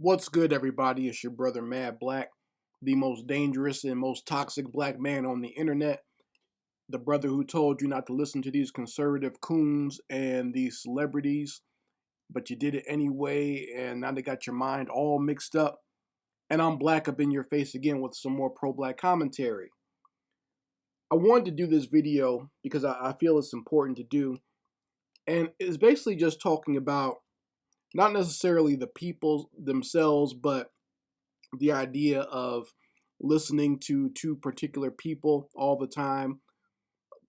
What's good, everybody? It's your brother Mad Black, the most dangerous and most toxic black man on the internet. The brother who told you not to listen to these conservative coons and these celebrities, but you did it anyway, and now they got your mind all mixed up. And I'm black up in your face again with some more pro black commentary. I wanted to do this video because I feel it's important to do. And it's basically just talking about not necessarily the people themselves, but the idea of listening to two particular people all the time.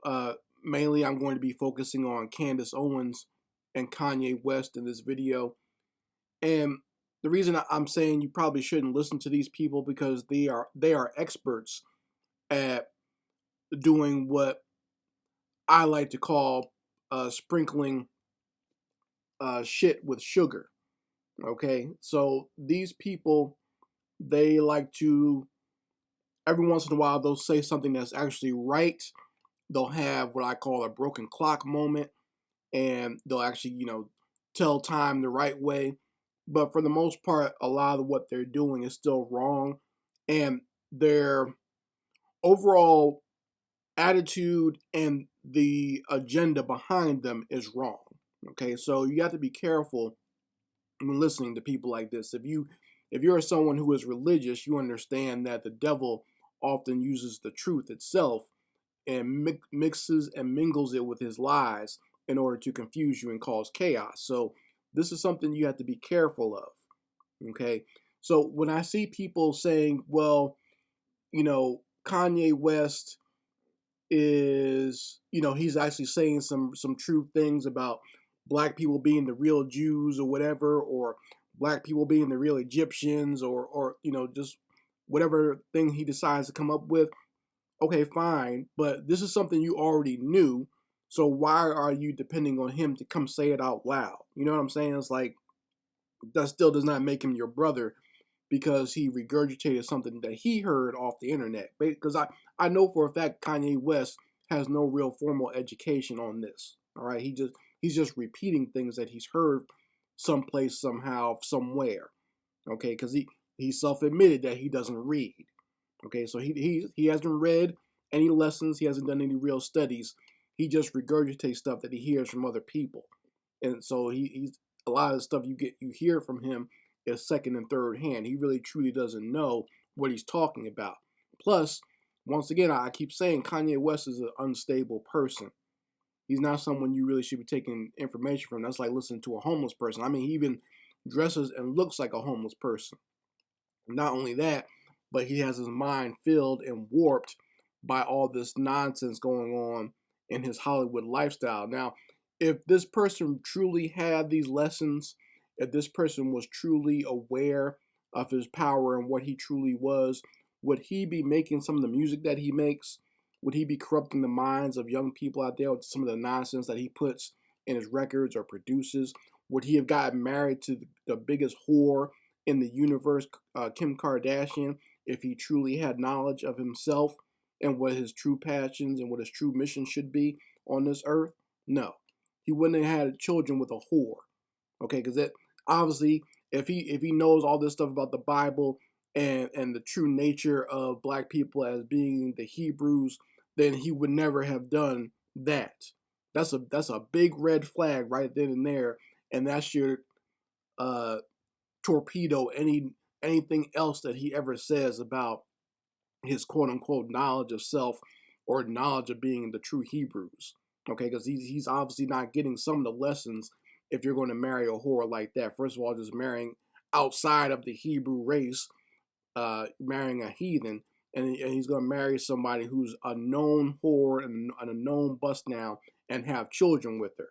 Uh, Mainly, I'm going to be focusing on Candace Owens and Kanye West in this video. And the reason I'm saying you probably shouldn't listen to these people because they are experts at doing what I like to call sprinkling shit with sugar. Okay, so these people, they like to, every once in a while they'll say something that's actually right. They'll have what I call a broken clock moment, and they'll actually, tell time the right way. But for the most part, a lot of what they're doing is still wrong, and their overall attitude and the agenda behind them is wrong. Okay, so you have to be careful when listening to people like this. If you're someone who is religious, you understand that the devil often uses the truth itself and mixes and mingles it with his lies in order to confuse you and cause chaos. So this is something you have to be careful of. Okay. So when I see people saying, well, Kanye West is, he's actually saying some true things about black people being the real Jews or whatever, or black people being the real Egyptians, or just whatever thing he decides to come up with. Okay, fine, but this is something you already knew. So why are you depending on him to come say it out loud? You know what I'm saying? It's like that still does not make him your brother because he regurgitated something that he heard off the internet. Because I know for a fact Kanye West has no real formal education on this. All right, he's just repeating things that he's heard someplace, somehow, somewhere. Okay, because he self admitted that he doesn't read. Okay, so he hasn't read any lessons. He hasn't done any real studies. He just regurgitates stuff that he hears from other people, and so he's a lot of the stuff you hear from him is second and third hand. He really truly doesn't know what he's talking about. Plus, once again, I keep saying Kanye West is an unstable person. He's not someone you really should be taking information from. That's like listening to a homeless person. I mean, he even dresses and looks like a homeless person. Not only that, but he has his mind filled and warped by all this nonsense going on in his Hollywood lifestyle. Now, if this person truly had these lessons, if this person was truly aware of his power and what he truly was, would he be making some of the music that he makes? Would he be corrupting the minds of young people out there with some of the nonsense that he puts in his records or produces? Would he have gotten married to the biggest whore in the universe, Kim Kardashian, if he truly had knowledge of himself and what his true passions and what his true mission should be on this earth? No, he wouldn't have had children with a whore. Okay, because that obviously, if he knows all this stuff about the Bible and the true nature of black people as being the Hebrews, then he would never have done that. That's a big red flag right then and there, and that should uh, torpedo anything else that he ever says about his quote unquote knowledge of self or knowledge of being the true Hebrews. Okay, because he's obviously not getting some of the lessons if you're going to marry a whore like that. First of all, just marrying outside of the Hebrew race, marrying a heathen, and he's going to marry somebody who's a known whore and a known bust now and have children with her.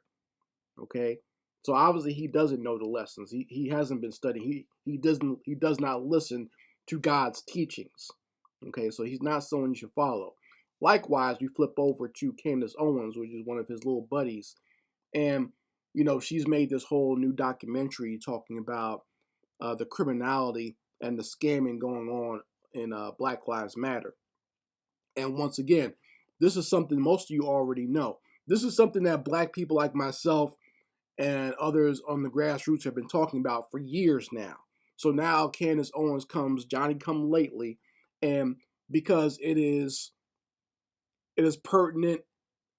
Okay, so obviously he doesn't know the lessons. He hasn't been studying. He does not listen to God's teachings. Okay, so he's not someone you should follow. Likewise, we flip over to Candace Owens, which is one of his little buddies, and she's made this whole new documentary talking about the criminality and the scamming going on in Black Lives Matter. And once again, this is something most of you already know. This is something that black people like myself and others on the grassroots have been talking about for years now. So now Candace Owens comes Johnny come lately, and because it is pertinent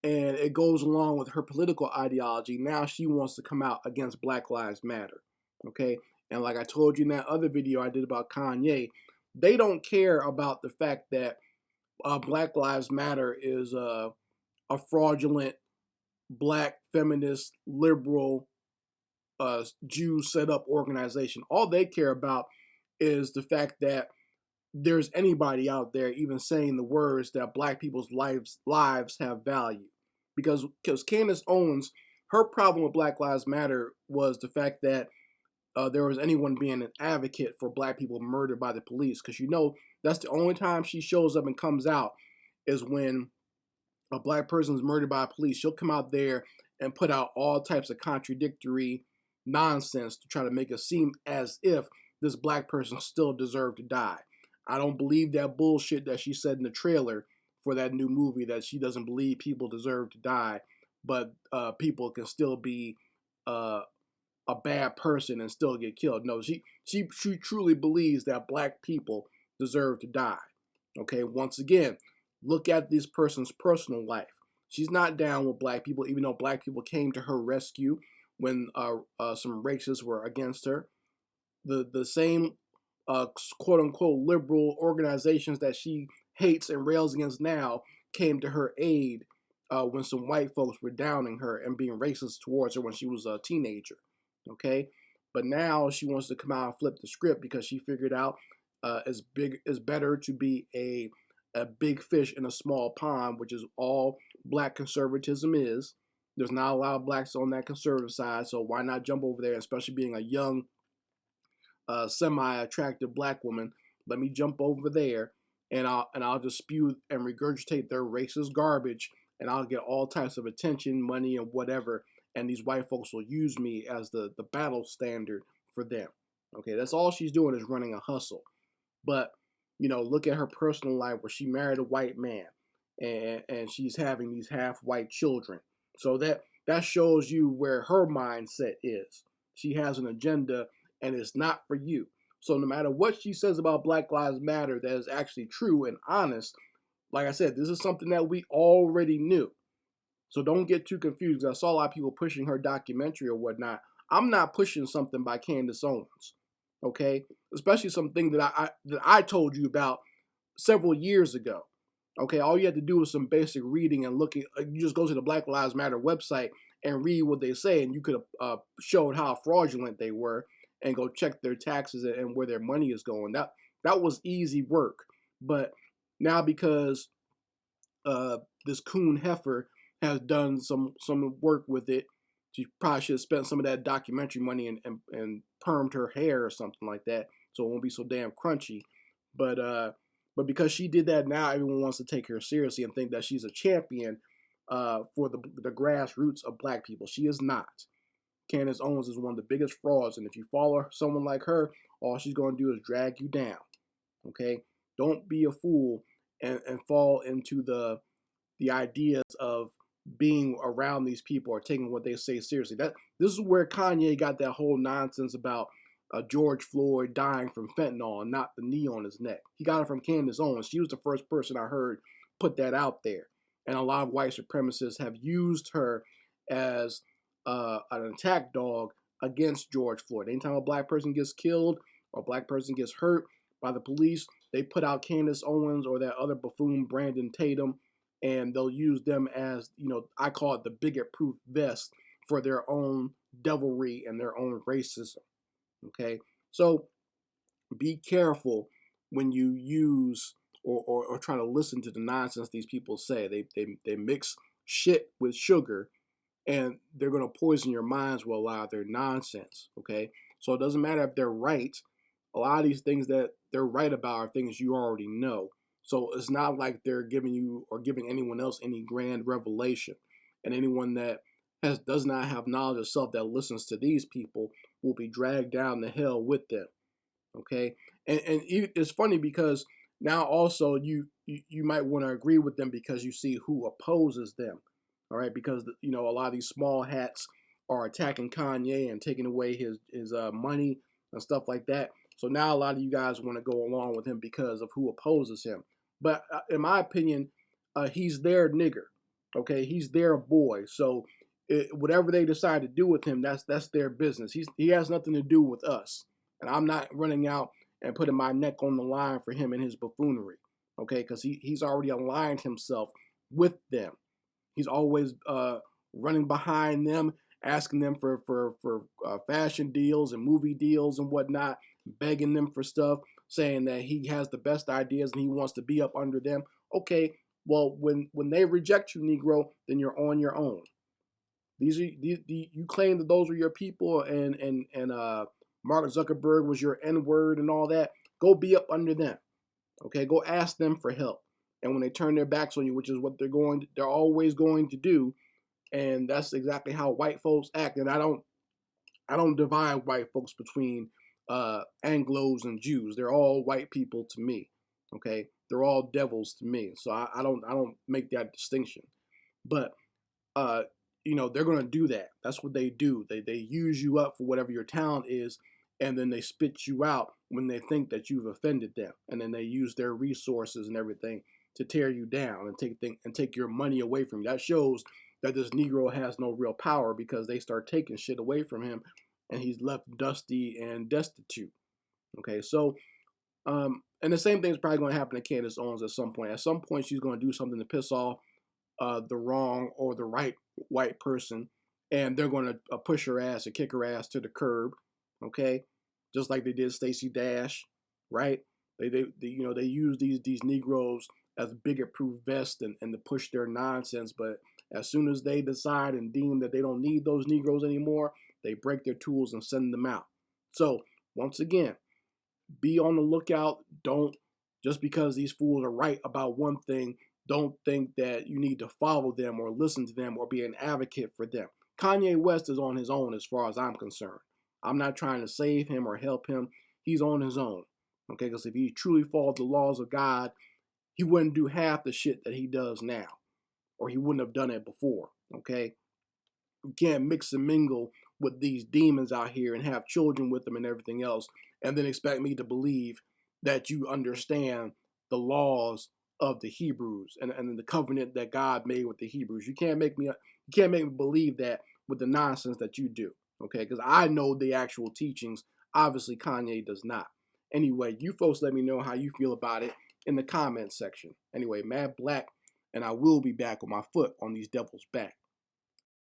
and it goes along with her political ideology, now she wants to come out against Black Lives Matter. Okay? And like I told you in that other video I did about Kanye, they don't care about the fact that Black Lives Matter is a fraudulent black feminist liberal Jew set up organization. All they care about is the fact that there's anybody out there even saying the words that black people's lives have value. Because Candace Owens, her problem with Black Lives Matter was the fact that there was anyone being an advocate for black people murdered by the police. Because that's the only time she shows up and comes out is when a black person is murdered by police. She'll come out there and put out all types of contradictory nonsense to try to make it seem as if this black person still deserved to die. I don't believe that bullshit that she said in the trailer for that new movie, that she doesn't believe people deserve to die, but people can still be a bad person and still get killed. No, she truly believes that black people deserve to die. Okay, once again, look at this person's personal life. She's not down with black people, even though black people came to her rescue when some racists were against her. The same quote unquote liberal organizations that she hates and rails against now came to her aid when some white folks were downing her and being racist towards her when she was a teenager. Okay, but now she wants to come out and flip the script because she figured out it's better to be a big fish in a small pond, which is all black conservatism is. There's not a lot of blacks on that conservative side, so why not jump over there, especially being a young, semi-attractive black woman? Let me jump over there, and I'll just spew and regurgitate their racist garbage, and I'll get all types of attention, money, and whatever. And these white folks will use me as the battle standard for them. Okay, that's all she's doing is running a hustle. But look at her personal life where she married a white man, and she's having these half-white children. So that shows you where her mindset is. She has an agenda, and it's not for you. So no matter what she says about Black Lives Matter that is actually true and honest, like I said, this is something that we already knew. So don't get too confused. I saw a lot of people pushing her documentary or whatnot. I'm not pushing something by Candace Owens, okay? Especially something that I told you about several years ago. Okay, all you had to do was some basic reading and looking. You just go to the Black Lives Matter website and read what they say, and you could have showed how fraudulent they were, and go check their taxes and where their money is going. That was easy work. But now because this coon heifer has done some work with it, she probably should have spent some of that documentary money and permed her hair or something like that, so it won't be so damn crunchy. But because she did that, now everyone wants to take her seriously and think that she's a champion for the grassroots of black people. She is not. Candace Owens is one of the biggest frauds, and if you follow someone like her, all she's going to do is drag you down. Okay? Don't be a fool and fall into the ideas of being around these people or taking what they say seriously. This is where Kanye got that whole nonsense about George Floyd dying from fentanyl and not the knee on his neck. He got it from Candace Owens. She was the first person I heard put that out there. And a lot of white supremacists have used her as an attack dog against George Floyd. Anytime a black person gets killed or a black person gets hurt by the police, they put out Candace Owens or that other buffoon Brandon Tatum, and they'll use them as, I call it the bigot-proof vest for their own devilry and their own racism. Okay, so be careful when you use or try to listen to the nonsense these people say. They mix shit with sugar, and they're going to poison your minds with a lot of their nonsense. Okay, so it doesn't matter if they're right. A lot of these things that they're right about are things you already know. So it's not like they're giving you or giving anyone else any grand revelation. And anyone that does not have knowledge of self that listens to these people will be dragged down the hell with them. Okay, and it's funny because now also you might want to agree with them because you see who opposes them. All right, because a lot of these small hats are attacking Kanye and taking away his money and stuff like that. So now a lot of you guys want to go along with him because of who opposes him. But in my opinion, he's their nigger. Okay, he's their boy. So whatever they decide to do with him, that's their business. He has nothing to do with us, and I'm not running out and putting my neck on the line for him and his buffoonery. Okay, because he's already aligned himself with them. He's always running behind them, asking them for fashion deals and movie deals and whatnot, begging them for stuff, saying that he has the best ideas and he wants to be up under them. Okay, well, when they reject you, Negro, then you're on your own. You claim that those were your people, and Mark Zuckerberg was your N word and all that. Go be up under them. Okay, go ask them for help. And when they turn their backs on you, which is what they're always going to do, and that's exactly how white folks act. And I don't divide white folks between Anglos and Jews. They're all white people to me. Okay, they're all devils to me. So I don't make that distinction. But they're gonna do that. That's what they do. They use you up for whatever your talent is, and then they spit you out when they think that you've offended them, and then they use their resources and everything to tear you down and take your money away from you. That shows that this Negro has no real power because they start taking shit away from him, and he's left dusty and destitute. Okay, so and the same thing is probably going to happen to Candace Owens at some point. At some point, she's going to do something to piss off the wrong or the right white person, and they're going to push her ass or kick her ass to the curb. Okay, just like they did Stacey Dash, right? They use these Negroes as bigot-proof vests and to push their nonsense. But as soon as they decide and deem that they don't need those Negroes anymore, they break their tools and send them out. So once again, be on the lookout. Don't, just because these fools are right about one thing, don't think that you need to follow them or listen to them or be an advocate for them. Kanye West is on his own as far as I'm concerned. I'm not trying to save him or help him. He's on his own. Okay, because if he truly followed the laws of God, he wouldn't do half the shit that he does now, or he wouldn't have done it before. Okay, you can't mix and mingle with these demons out here and have children with them and everything else, and then expect me to believe that you understand the laws of the Hebrews and the covenant that God made with the Hebrews. You can't make me believe that with the nonsense that you do. Okay, because I know the actual teachings. Obviously, Kanye does not. Anyway, you folks let me know how you feel about it in the comments section. Anyway, Mad Black, and I will be back with my foot on these devils' back.